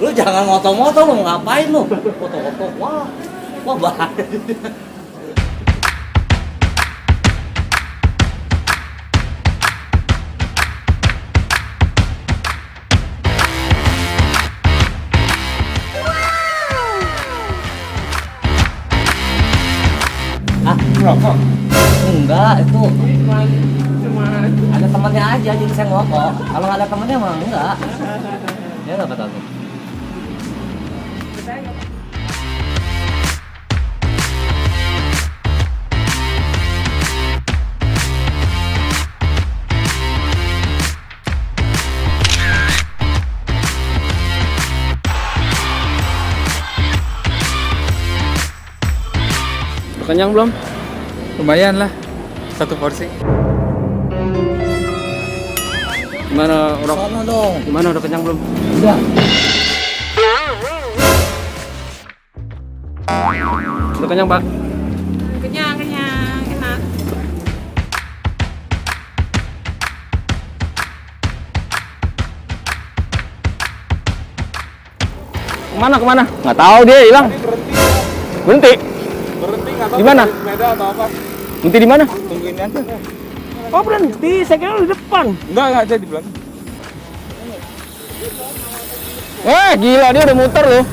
Lu jangan moto-moto, lu ngapain lu? Foto-foto, wah bahaya. Ah, Rokok. enggak, itu Cuma ada temannya aja jadi saya ngerokok. Kalau nggak ada temannya mah enggak. Dia nggak kata tuh. Udah kenyang belum? Lumayan lah. Satu porsi. Gimana udah? Sono dong. Gimana udah kenyang belum? Udah. Udah kenyang, Pak? Kenyang, enak. Kemana? Nggak tahu, dia hilang. Berhenti. Nggak tahu Di mana? sepeda atau apa? Berhenti di mana? Tungguin aja. Oh, berhenti. Saya kira di depan. Enggak saya di belakang. Gila, dia udah muter loh.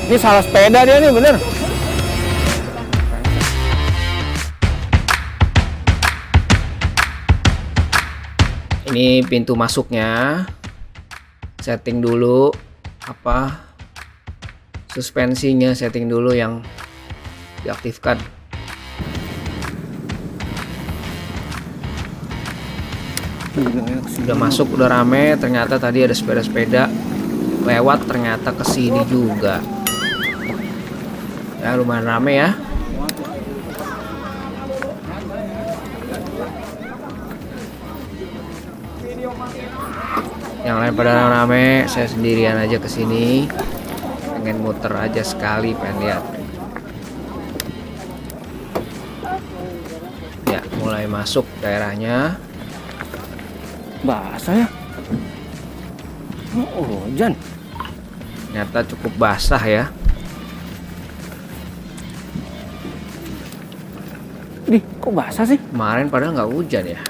Ini salah sepeda dia nih, bener. Ini pintu masuknya. Setting dulu suspensinya, setting dulu yang diaktifkan. Udah masuk, udah rame. Ternyata tadi ada sepeda-sepeda lewat, ternyata ke sini juga. Ya lumayan rame ya. Yang lain pada rame, saya sendirian aja ke sini. Pengen muter aja sekali, pengen lihat. Ya, mulai masuk daerahnya. Basah ya? Oh, hujan. Ternyata cukup basah ya. Ih, kok basah sih? Kemarin padahal nggak hujan ya.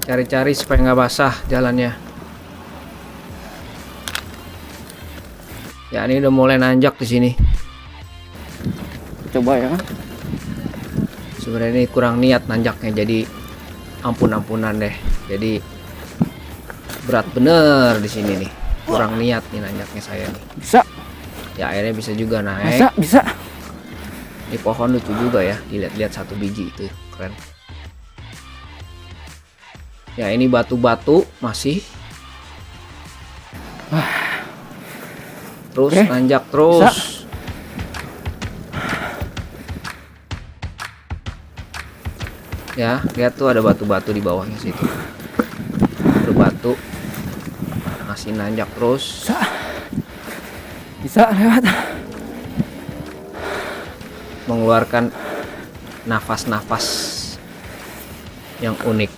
Cari-cari supaya nggak basah jalannya. Ya, ini udah mulai nanjak di sini. Coba ya. Sebenarnya ini kurang niat nanjaknya, jadi ampun-ampunan deh. Jadi berat bener di sini nih. Kurang niat nih nanjaknya saya nih. Bisa. Ya akhirnya bisa juga naik. Bisa. Ini pohon lucu juga ya. Dilihat-lihat satu biji itu keren. Ya ini batu-batu masih. Terus nanjak terus. Bisa. Ya lihat tuh ada batu-batu di bawahnya situ. Berbatu. Masih nanjak terus. Bisa lewat. Mengeluarkan nafas-nafas yang unik.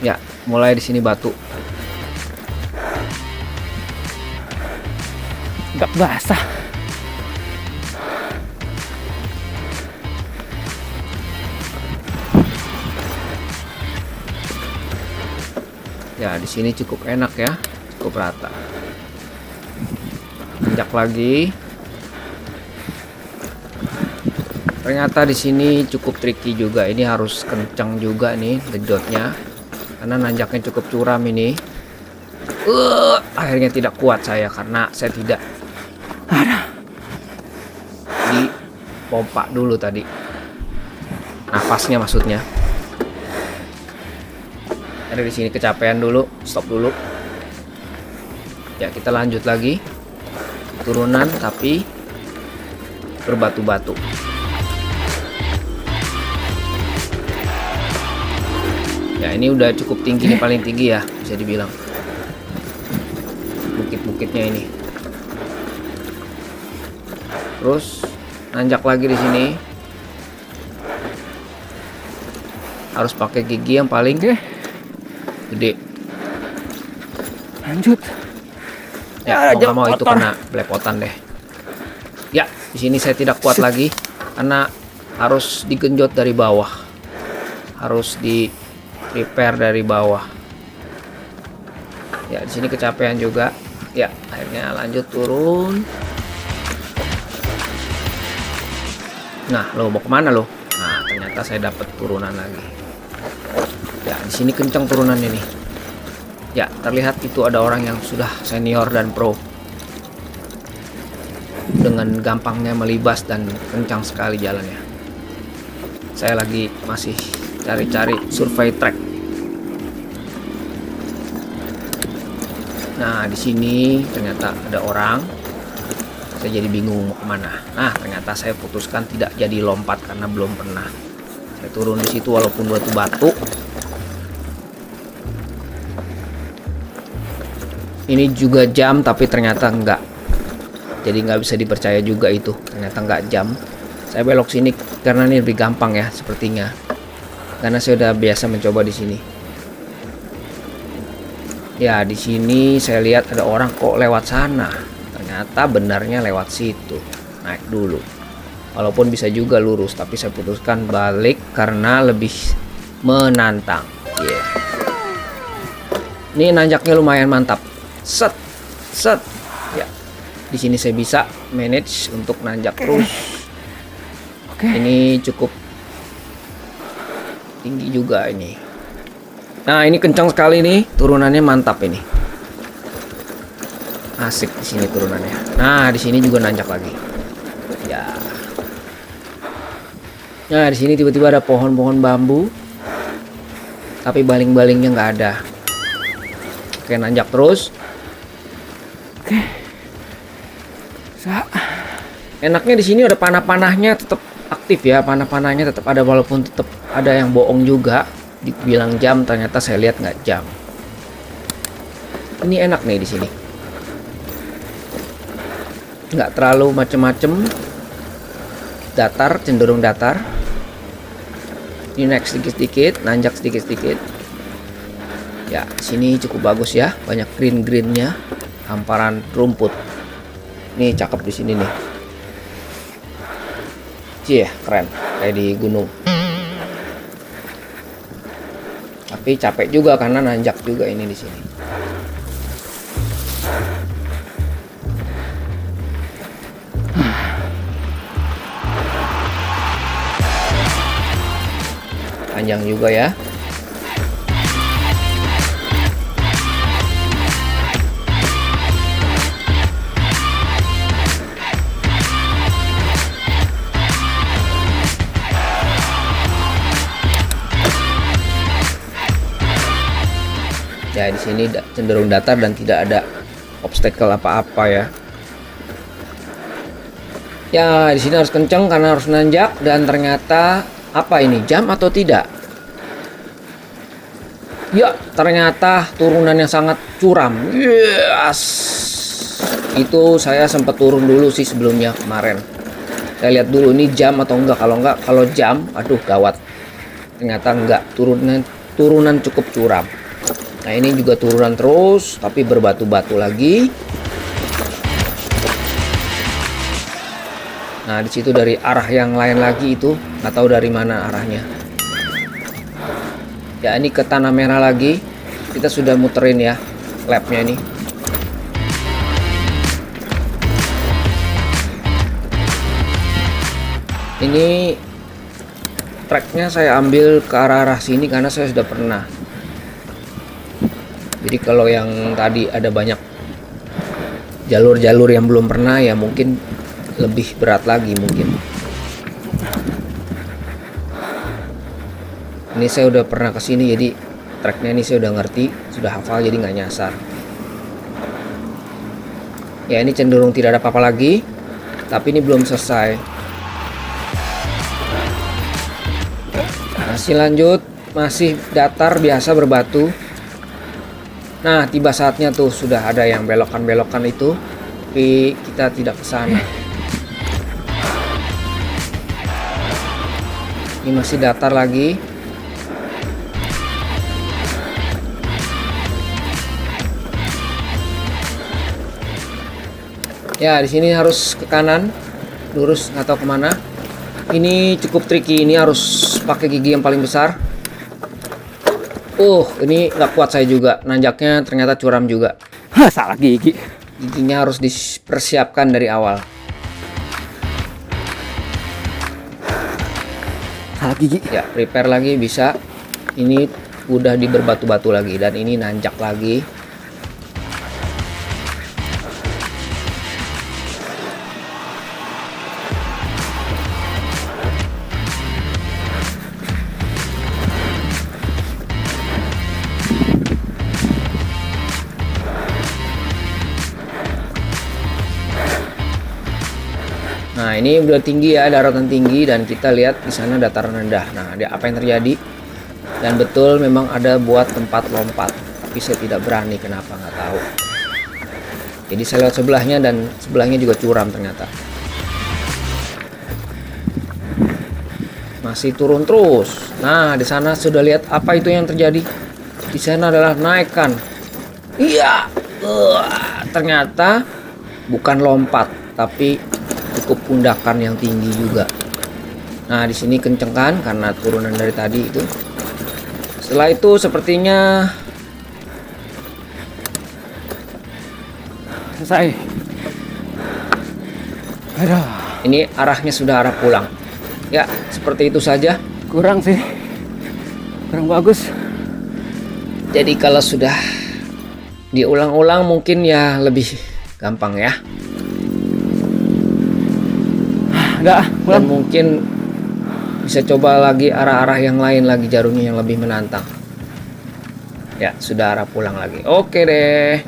Ya, mulai di sini batu. Gak basah. Ya, di sini cukup enak ya, cukup rata. Injak lagi. Ternyata di sini cukup tricky juga. Ini harus kencang juga nih gedotnya, karena nanjaknya cukup curam ini. Akhirnya tidak kuat saya karena saya tidak di pompa dulu tadi. Nafasnya maksudnya. Ada di sini kecapean dulu, stop dulu. Ya kita lanjut lagi. Turunan tapi berbatu-batu. Ya ini udah cukup tinggi nih, paling tinggi ya bisa dibilang. Bukit-bukitnya ini. terus nanjak lagi di sini. Harus pakai gigi yang paling gede. Lanjut. Ya, mau nggak mau itu kena belepotan deh. Ya, di sini saya tidak kuat lagi karena harus digenjot dari bawah. Harus di repair dari bawah. Ya, di sini kecapean juga. Ya, akhirnya lanjut turun. Nah, lo mau kemana lo? Nah, ternyata saya dapat turunan lagi. Ya, di sini kencang turunan ini. Ya, terlihat itu ada orang yang sudah senior dan pro. Dengan gampangnya melibas dan kencang sekali jalannya. Saya lagi masih cari-cari survei track. Nah, di sini ternyata ada orang. Saya jadi bingung mau kemana. Nah, ternyata saya putuskan tidak jadi lompat karena belum pernah. Saya turun di situ walaupun batu-batu. Ini juga jam tapi ternyata enggak. Jadi nggak bisa dipercaya juga itu. Ternyata enggak jam. Saya belok sini karena ini lebih gampang ya sepertinya. Karena saya udah biasa mencoba di sini. Ya, di sini saya lihat ada orang kok lewat sana. Ternyata benarnya lewat situ. Naik dulu. Walaupun bisa juga lurus, tapi saya putuskan balik karena lebih menantang. Yeah. Ini nanjaknya lumayan mantap. Set, set. Ya, di sini saya bisa manage untuk nanjak terus. Ini cukup tinggi juga ini. Nah, ini kencang sekali nih, turunannya mantap ini. Asik di sini turunannya. Nah, di sini juga nanjak lagi. Ya. Nah, di sini tiba-tiba ada pohon-pohon bambu. Tapi baling-balingnya nggak ada. Oke, nanjak terus. Oke. Enaknya di sini ada panah-panahnya tetap aktif ya, panah-panahnya tetap ada walaupun tetap ada yang bohong juga. Dibilang jam, ternyata saya lihat nggak jam. Ini enak nih di sini. Nggak terlalu macem-macem. Datar, cenderung datar. Ini naik sedikit-sedikit, nanjak sedikit-sedikit. Ya, sini cukup bagus ya, banyak green-greennya, hamparan rumput. Ini cakep di sini nih. Cie, keren, kayak di gunung. Tapi capek juga karena nanjak juga ini di sini. Panjang juga ya. Ya, di sini cenderung datar dan tidak ada obstacle apa-apa ya. Ya, di sini harus kenceng karena harus nanjak dan ternyata apa ini, jam atau tidak? Ya, ternyata turunan yang sangat curam. Yes. Itu saya sempat turun dulu sih sebelumnya kemarin. Saya lihat dulu ini jam atau enggak. Kalau jam, aduh gawat. Ternyata enggak, turunan cukup curam. Nah, ini juga turunan terus tapi berbatu-batu lagi. Nah, di situ dari arah yang lain lagi itu nggak tahu dari mana arahnya. Ya, ini ke tanah merah lagi. Kita sudah muterin ya lapnya ini. Ini tracknya saya ambil ke arah sini karena saya sudah pernah. Jadi kalau yang tadi ada banyak jalur-jalur yang belum pernah ya mungkin lebih berat lagi mungkin. Ini saya udah pernah kesini jadi tracknya ini saya udah ngerti, sudah hafal jadi nggak nyasar. Ya, ini cenderung tidak ada apa-apa lagi, tapi ini belum selesai. Masih lanjut, masih datar biasa berbatu. Nah, tiba saatnya tuh sudah ada yang belokan-belokan itu, tapi kita tidak ke sana. Ini masih datar lagi. Ya, di sini harus ke kanan, lurus atau kemana. Ini cukup tricky, ini harus pakai gigi yang paling besar. Ini nggak kuat saya juga, nanjaknya ternyata curam juga. Hah, salah gigi. Giginya harus dipersiapkan dari awal. Salah gigi. Ya, prepare lagi bisa. Ini udah di berbatu-batu lagi dan ini nanjak lagi. Nah, ini udah tinggi ya, daratan tinggi, dan kita lihat di sana dataran rendah. Nah, apa yang terjadi? Dan betul memang ada buat tempat lompat, tapi saya tidak berani, kenapa nggak tahu. Jadi saya lewat sebelahnya dan sebelahnya juga curam ternyata. Masih turun terus. Nah, di sana sudah lihat apa itu yang terjadi? Di sana adalah naikkan. Iya, ternyata bukan lompat, tapi cukup pundakan yang tinggi juga. Nah, di sini kenceng kan karena turunan dari tadi itu. Setelah itu sepertinya Selesai. Aduh, ini arahnya sudah arah pulang. Ya, seperti itu saja. kurang sih. Kurang bagus. Jadi kalau sudah diulang-ulang mungkin ya lebih gampang ya. Enggak, Dan mungkin bisa coba lagi arah-arah yang lain lagi, jarumnya yang lebih menantang. Ya, sudah arah pulang lagi. Oke deh.